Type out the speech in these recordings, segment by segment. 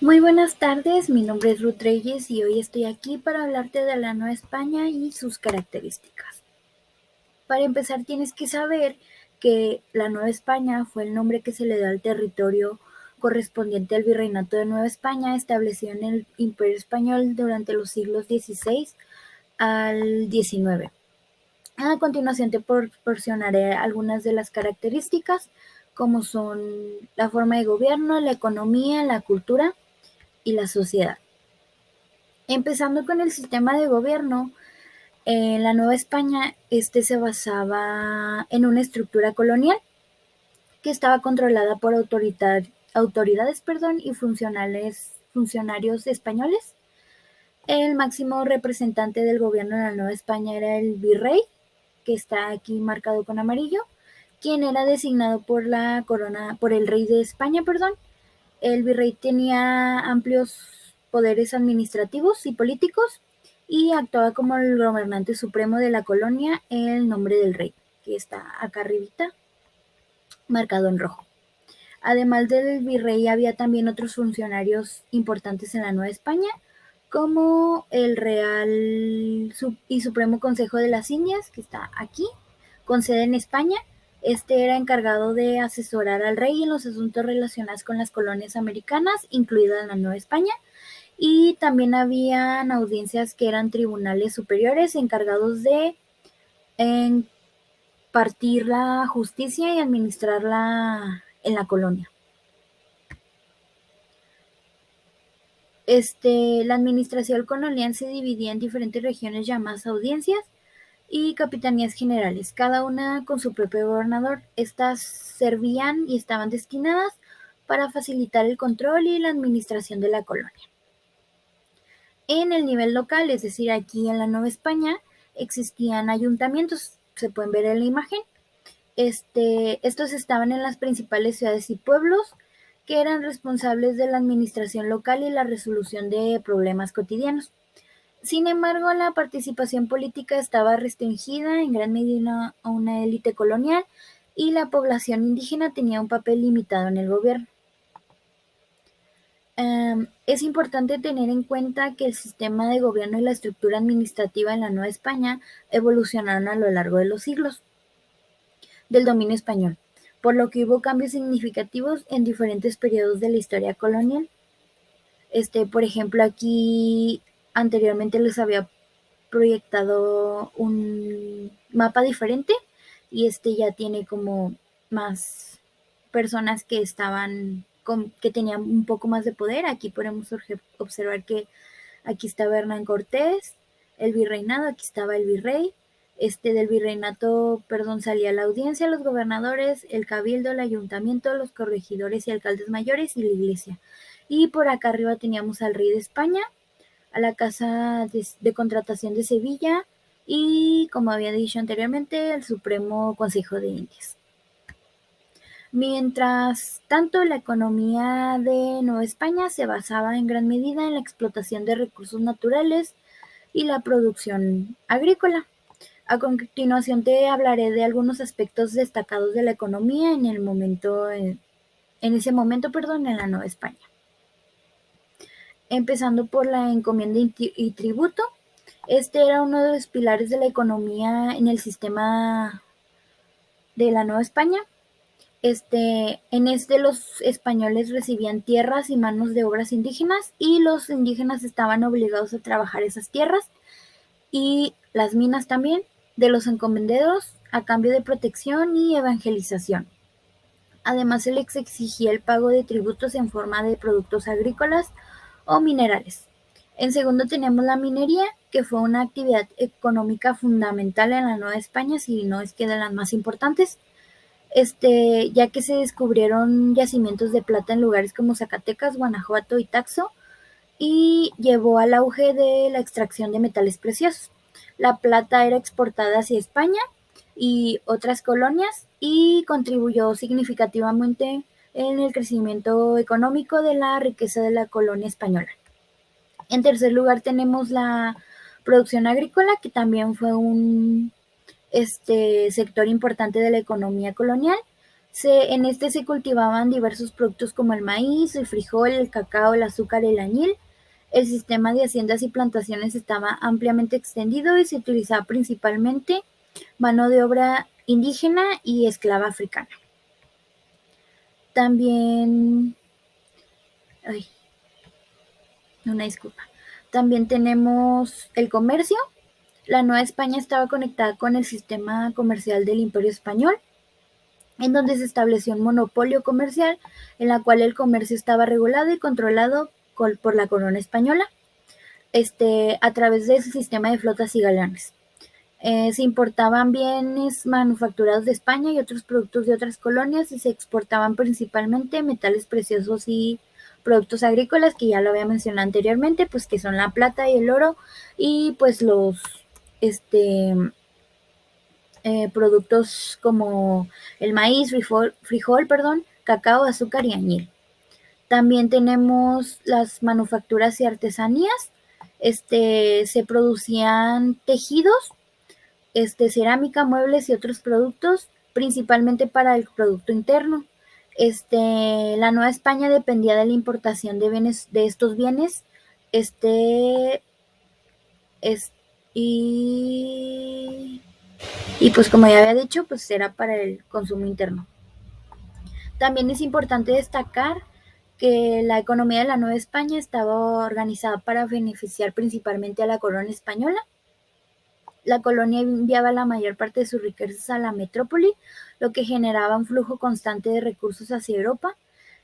Muy buenas tardes, mi nombre es Ruth Reyes y hoy estoy aquí para hablarte de la Nueva España y sus características. Para empezar, tienes que saber que la Nueva España fue el nombre que se le da al territorio correspondiente al Virreinato de Nueva España, establecido en el Imperio Español durante los siglos XVI al XIX. A continuación te proporcionaré algunas de las características, como son la forma de gobierno, la economía, la cultura y la sociedad. Empezando con el sistema de gobierno, en la Nueva España se basaba en una estructura colonial que estaba controlada por autoridades y funcionarios españoles. El máximo representante del gobierno en la Nueva España era el virrey, que está aquí marcado con amarillo, quien era designado por la corona, por el rey de España, perdón. El virrey tenía amplios poderes administrativos y políticos y actuaba como el gobernante supremo de la colonia en el nombre del rey, que está acá arribita, marcado en rojo. Además del virrey había también otros funcionarios importantes en la Nueva España, como el Real y Supremo Consejo de las Indias, que está aquí, con sede en España. Este era encargado de asesorar al rey en los asuntos relacionados con las colonias americanas, incluida la Nueva España, y también habían audiencias que eran tribunales superiores encargados de impartir la justicia y administrarla en la colonia. La administración colonial se dividía en diferentes regiones llamadas audiencias y capitanías generales, cada una con su propio gobernador. Estas servían y estaban destinadas para facilitar el control y la administración de la colonia. En el nivel local, es decir, aquí en la Nueva España, existían ayuntamientos, se pueden ver en la imagen. Estos estaban en las principales ciudades y pueblos, que eran responsables de la administración local y la resolución de problemas cotidianos. Sin embargo, la participación política estaba restringida en gran medida a una élite colonial y la población indígena tenía un papel limitado en el gobierno. Es importante tener en cuenta que el sistema de gobierno y la estructura administrativa en la Nueva España evolucionaron a lo largo de los siglos del dominio español, por lo que hubo cambios significativos en diferentes periodos de la historia colonial. Por ejemplo, aquí anteriormente les había proyectado un mapa diferente y ya tiene como más personas que que tenían un poco más de poder. Aquí podemos observar que aquí estaba Hernán Cortés, el virreinado, aquí estaba el virrey. Del virreinato, salía la audiencia, los gobernadores, el cabildo, el ayuntamiento, los corregidores y alcaldes mayores y la iglesia. Y por acá arriba teníamos al rey de España, a la Casa de Contratación de Sevilla y, como había dicho anteriormente, el Supremo Consejo de Indias. Mientras tanto, la economía de Nueva España se basaba en gran medida en la explotación de recursos naturales y la producción agrícola. A continuación te hablaré de algunos aspectos destacados de la economía en ese momento, en la Nueva España. Empezando por la encomienda y tributo. Este era uno de los pilares de la economía en el sistema de la Nueva España. Los españoles recibían tierras y manos de obras indígenas y los indígenas estaban obligados a trabajar esas tierras y las minas también de los encomenderos a cambio de protección y evangelización. Además, se les exigía el pago de tributos en forma de productos agrícolas o minerales. En segundo tenemos la minería, que fue una actividad económica fundamental en la Nueva España, si no es que de las más importantes, ya que se descubrieron yacimientos de plata en lugares como Zacatecas, Guanajuato y Taxo, y llevó al auge de la extracción de metales preciosos. La plata era exportada hacia España y otras colonias y contribuyó significativamente en el crecimiento económico de la riqueza de la colonia española. En tercer lugar tenemos la producción agrícola, que también fue un sector importante de la economía colonial. En este se cultivaban diversos productos como el maíz, el frijol, el cacao, el azúcar y el añil. El sistema de haciendas y plantaciones estaba ampliamente extendido y se utilizaba principalmente mano de obra indígena y esclava africana. También, ay, una disculpa. También tenemos el comercio. La Nueva España estaba conectada con el sistema comercial del Imperio Español, en donde se estableció un monopolio comercial en la cual el comercio estaba regulado y controlado por la corona española, a través de ese sistema de flotas y galeones. Se importaban bienes manufacturados de España y otros productos de otras colonias y se exportaban principalmente metales preciosos y productos agrícolas, que ya lo había mencionado anteriormente, pues que son la plata y el oro, y pues los productos como el maíz, frijol, perdón, cacao, azúcar y añil. También tenemos las manufacturas y artesanías. Se producían tejidos, cerámica, muebles y otros productos, principalmente para el producto interno. La Nueva España dependía de la importación de bienes, de estos bienes, este, es, y, y pues como ya había dicho, pues era para el consumo interno. También es importante destacar que la economía de la Nueva España estaba organizada para beneficiar principalmente a la corona española. La colonia enviaba la mayor parte de sus riquezas a la metrópoli, lo que generaba un flujo constante de recursos hacia Europa,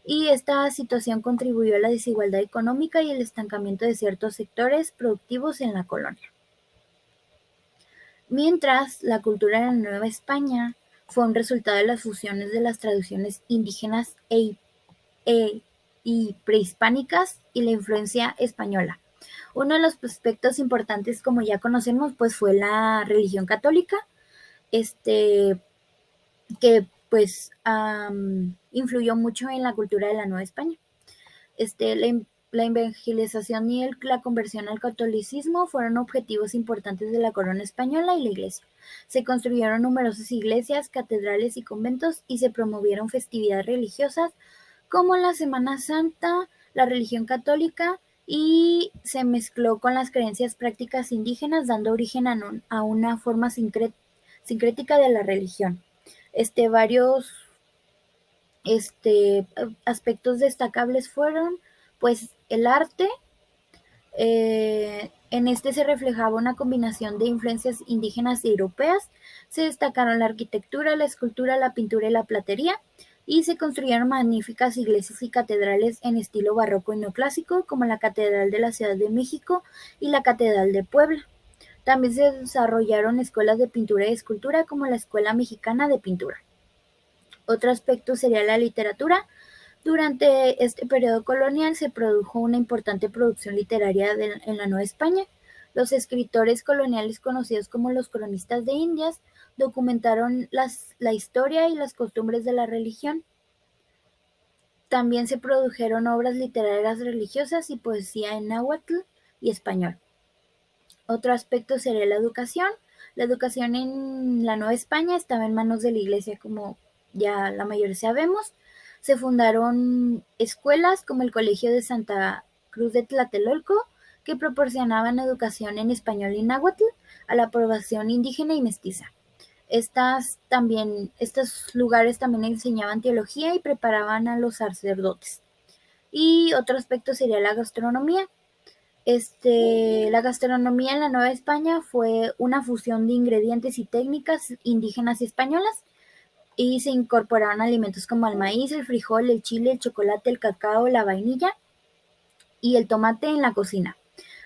y esta situación contribuyó a la desigualdad económica y el estancamiento de ciertos sectores productivos en la colonia. Mientras, la cultura de la Nueva España fue un resultado de las fusiones de las tradiciones indígenas y prehispánicas y la influencia española. Uno de los aspectos importantes, como ya conocemos, pues fue la religión católica, que pues influyó mucho en la cultura de la Nueva España. La evangelización y la conversión al catolicismo fueron objetivos importantes de la corona española y la iglesia. Se construyeron numerosas iglesias, catedrales y conventos y se promovieron festividades religiosas como la Semana Santa, la religión católica, y se mezcló con las creencias prácticas indígenas, dando origen a una forma sincrética de la religión. Varios aspectos destacables fueron, pues, el arte. En se reflejaba una combinación de influencias indígenas y europeas. Se destacaron la arquitectura, la escultura, la pintura y la platería, y se construyeron magníficas iglesias y catedrales en estilo barroco y neoclásico, como la Catedral de la Ciudad de México y la Catedral de Puebla. También se desarrollaron escuelas de pintura y escultura, como la Escuela Mexicana de Pintura. Otro aspecto sería la literatura. Durante este periodo colonial se produjo una importante producción literaria en la Nueva España. Los escritores coloniales, conocidos como los cronistas de Indias, documentaron la historia y las costumbres de la religión. También se produjeron obras literarias religiosas y poesía en náhuatl y español. Otro aspecto sería la educación. La educación en la Nueva España estaba en manos de la Iglesia, como ya la mayoría sabemos. Se fundaron escuelas como el Colegio de Santa Cruz de Tlatelolco, que proporcionaban educación en español y náhuatl a la población indígena y mestiza. Estos lugares también enseñaban teología y preparaban a los sacerdotes. Y otro aspecto sería la gastronomía. La gastronomía en la Nueva España fue una fusión de ingredientes y técnicas indígenas y españolas, y se incorporaron alimentos como el maíz, el frijol, el chile, el chocolate, el cacao, la vainilla y el tomate en la cocina.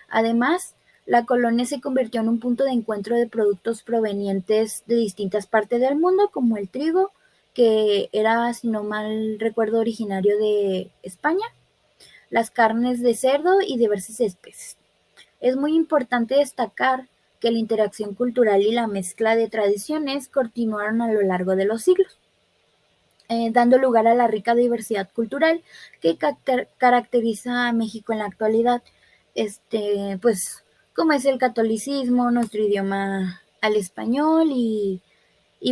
Además, la colonia se convirtió en un punto de encuentro de productos provenientes de distintas partes del mundo, como el trigo, que era, si no mal recuerdo, originario de España, las carnes de cerdo y diversas especies. Es muy importante destacar que la interacción cultural y la mezcla de tradiciones continuaron a lo largo de los siglos, dando lugar a la rica diversidad cultural que caracteriza a México en la actualidad, pues como es el catolicismo, nuestro idioma al español y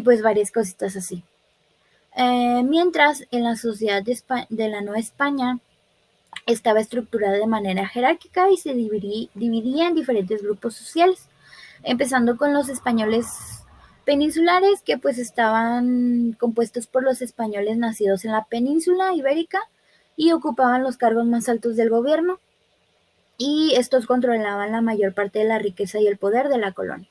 pues varias cositas así. Mientras en la sociedad de la Nueva España estaba estructurada de manera jerárquica y se dividía en diferentes grupos sociales, empezando con los españoles peninsulares, que pues estaban compuestos por los españoles nacidos en la península ibérica y ocupaban los cargos más altos del gobierno, y estos controlaban la mayor parte de la riqueza y el poder de la colonia.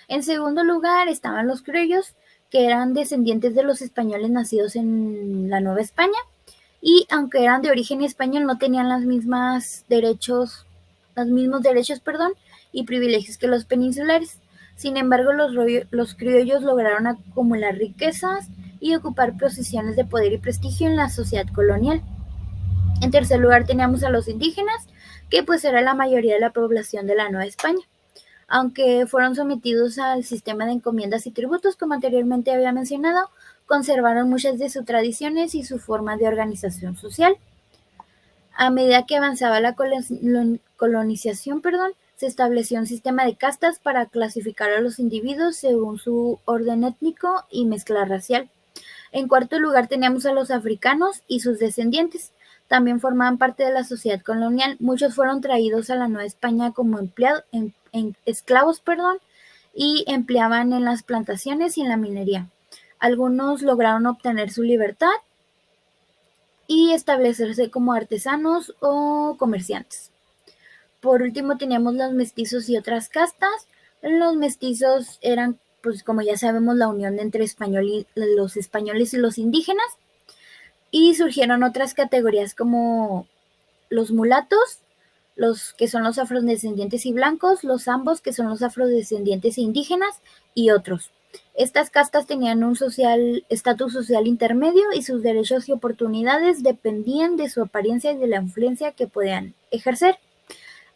En segundo lugar estaban los criollos, que eran descendientes de los españoles nacidos en la Nueva España, y aunque eran de origen español no tenían los mismos derechos, y privilegios que los peninsulares. Sin embargo, los criollos lograron acumular riquezas y ocupar posiciones de poder y prestigio en la sociedad colonial. En tercer lugar teníamos a los indígenas, que pues era la mayoría de la población de la Nueva España. Aunque fueron sometidos al sistema de encomiendas y tributos, como anteriormente había mencionado, conservaron muchas de sus tradiciones y su forma de organización social. A medida que avanzaba la colonización, se estableció un sistema de castas para clasificar a los individuos según su orden étnico y mezcla racial. En cuarto lugar teníamos a los africanos y sus descendientes. También formaban parte de la sociedad colonial. Muchos fueron traídos a la Nueva España como esclavos, y empleaban en las plantaciones y en la minería. Algunos lograron obtener su libertad y establecerse como artesanos o comerciantes. Por último teníamos los mestizos y otras castas. Los mestizos eran, pues como ya sabemos, la unión entre los españoles y los indígenas, y surgieron otras categorías como los mulatos, los que son los afrodescendientes y blancos, los ambos, que son los afrodescendientes e indígenas, y otros. Estas castas tenían un estatus social intermedio y sus derechos y oportunidades dependían de su apariencia y de la influencia que podían ejercer.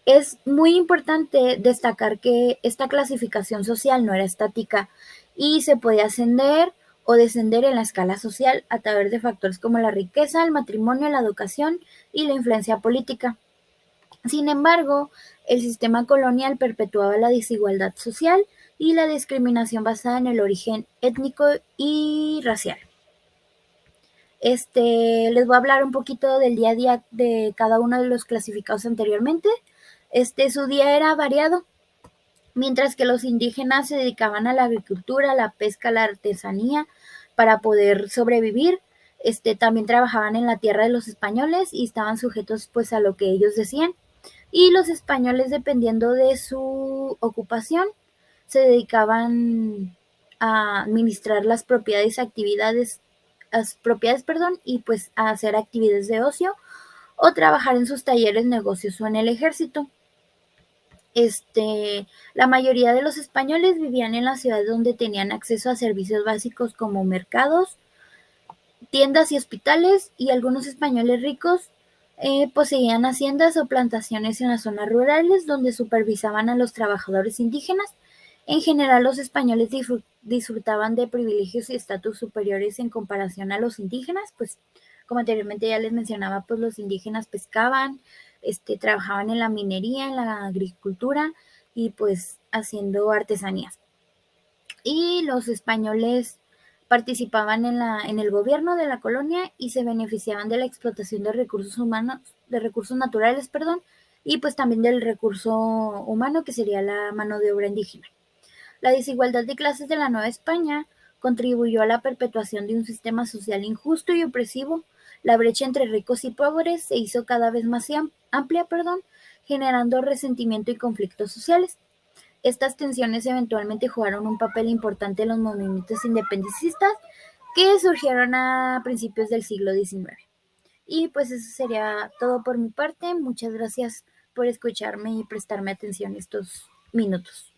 Es muy importante destacar que esta clasificación social no era estática y se podía ascender o descender en la escala social a través de factores como la riqueza, el matrimonio, la educación y la influencia política. Sin embargo, el sistema colonial perpetuaba la desigualdad social y la discriminación basada en el origen étnico y racial. Les voy a hablar un poquito del día a día de cada uno de los clasificados anteriormente. Su día era variado, mientras que los indígenas se dedicaban a la agricultura, la pesca, la artesanía para poder sobrevivir. También trabajaban en la tierra de los españoles y estaban sujetos pues a lo que ellos decían. Y los españoles, dependiendo de su ocupación, se dedicaban a administrar las propiedades, y pues a hacer actividades de ocio o trabajar en sus talleres, negocios o en el ejército. La mayoría de los españoles vivían en las ciudades donde tenían acceso a servicios básicos como mercados, tiendas y hospitales, y algunos españoles ricos poseían haciendas o plantaciones en las zonas rurales donde supervisaban a los trabajadores indígenas. En general, los españoles disfrutaban de privilegios y estatus superiores en comparación a los indígenas, pues como anteriormente ya les mencionaba, pues los indígenas pescaban, trabajaban en la minería, en la agricultura y pues haciendo artesanías. Y los españoles participaban en el gobierno de la colonia y se beneficiaban de la explotación de recursos humanos, de recursos naturales, y pues también del recurso humano, que sería la mano de obra indígena. La desigualdad de clases de la Nueva España contribuyó a la perpetuación de un sistema social injusto y opresivo. La brecha entre ricos y pobres se hizo cada vez más amplia, generando resentimiento y conflictos sociales. Estas tensiones eventualmente jugaron un papel importante en los movimientos independentistas que surgieron a principios del siglo XIX. Y pues eso sería todo por mi parte. Muchas gracias por escucharme y prestarme atención estos minutos.